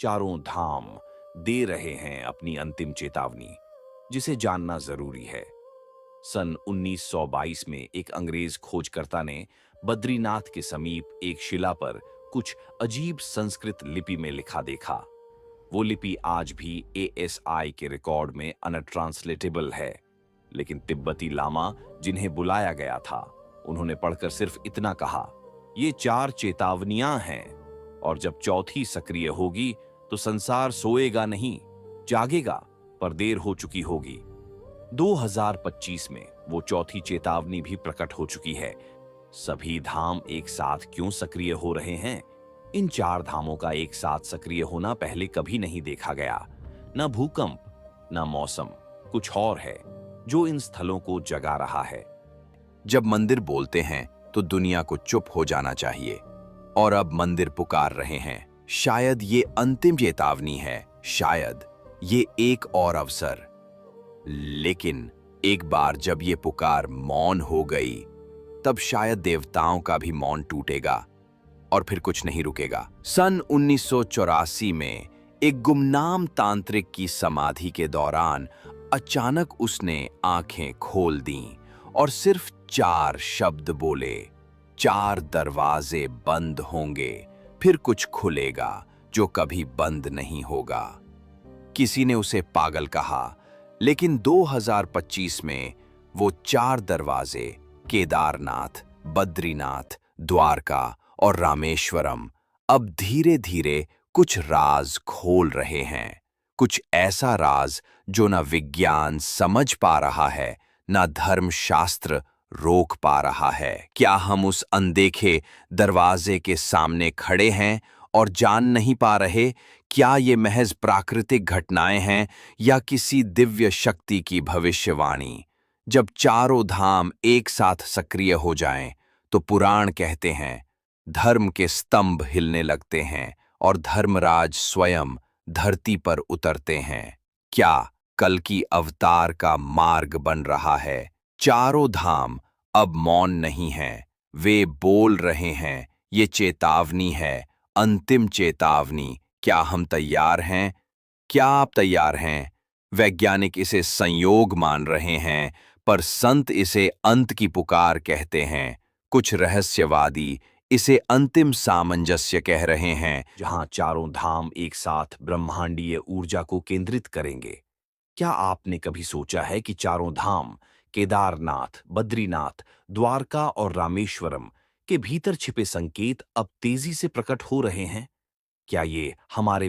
चारों धाम दे रहे हैं अपनी अंतिम चेतावनी, जिसे जानना जरूरी है। सन 1922 में एक अंग्रेज खोजकर्ता ने बद्रीनाथ के समीप एक शिला पर कुछ अजीब संस्कृत लिपि में लिखा देखा। वो लिपि आज भी एएसआई के रिकॉर्ड में अनट्रांसलेटेबल है, लेकिन तिब्बती लामा जिन्हें बुलाया गया था, उन्होंने पढ़कर सिर्फ इतना कहा, ये 4 चेतावनियां हैं, और जब चौथी सक्रिय होगी तो संसार सोएगा नहीं, जागेगा, पर देर हो चुकी होगी। 2025 में वो चौथी चेतावनी भी प्रकट हो चुकी है। सभी धाम एक साथ क्यों सक्रिय हो रहे हैं? इन 4 धामों का एक साथ सक्रिय होना पहले कभी नहीं देखा गया। न भूकंप, न मौसम, कुछ और है जो इन स्थलों को जगा रहा है। जब मंदिर बोलते हैं तो दुनिया को चुप हो जाना चाहिए, और अब मंदिर पुकार रहे हैं। शायद ये अंतिम चेतावनी है, शायद ये एक और अवसर। लेकिन एक बार जब ये पुकार मौन हो गई, तब शायद देवताओं का भी मौन टूटेगा और फिर कुछ नहीं रुकेगा। सन 1984 में एक गुमनाम तांत्रिक की समाधि के दौरान अचानक उसने आंखें खोल दीं और सिर्फ 4 शब्द बोले, 4 दरवाजे बंद होंगे, फिर कुछ खुलेगा जो कभी बंद नहीं होगा। किसी ने उसे पागल कहा, लेकिन 2025 में वो 4 दरवाजे केदारनाथ, बद्रीनाथ, द्वारका और रामेश्वरम अब धीरे धीरे कुछ राज खोल रहे हैं। कुछ ऐसा राज जो ना विज्ञान समझ पा रहा है, ना धर्मशास्त्र रोक पा रहा है। क्या हम उस अनदेखे दरवाजे के सामने खड़े हैं और जान नहीं पा रहे? क्या ये महज प्राकृतिक घटनाएं हैं या किसी दिव्य शक्ति की भविष्यवाणी? जब चारों धाम एक साथ सक्रिय हो जाएं, तो पुराण कहते हैं, धर्म के स्तंभ हिलने लगते हैं और धर्मराज स्वयं धरती पर उतरते हैं। क्या कल की अवतार का मार्ग बन रहा है? चारों धाम अब मौन नहीं हैं, वे बोल रहे हैं। ये चेतावनी है, अंतिम चेतावनी। क्या हम तैयार हैं? क्या आप तैयार हैं? वैज्ञानिक इसे संयोग मान रहे हैं, पर संत इसे अंत की पुकार कहते हैं। कुछ रहस्यवादी इसे अंतिम सामंजस्य कह रहे हैं, जहां चारों धाम एक साथ ब्रह्मांडीय ऊर्जा को केंद्रित करेंगे। क्या आपने कभी सोचा है कि चारों धाम केदारनाथ, बद्रीनाथ, द्वारका और रामेश्वरम के भीतर छिपे संकेत अब तेजी से प्रकट हो रहे हैं? क्या ये हमारे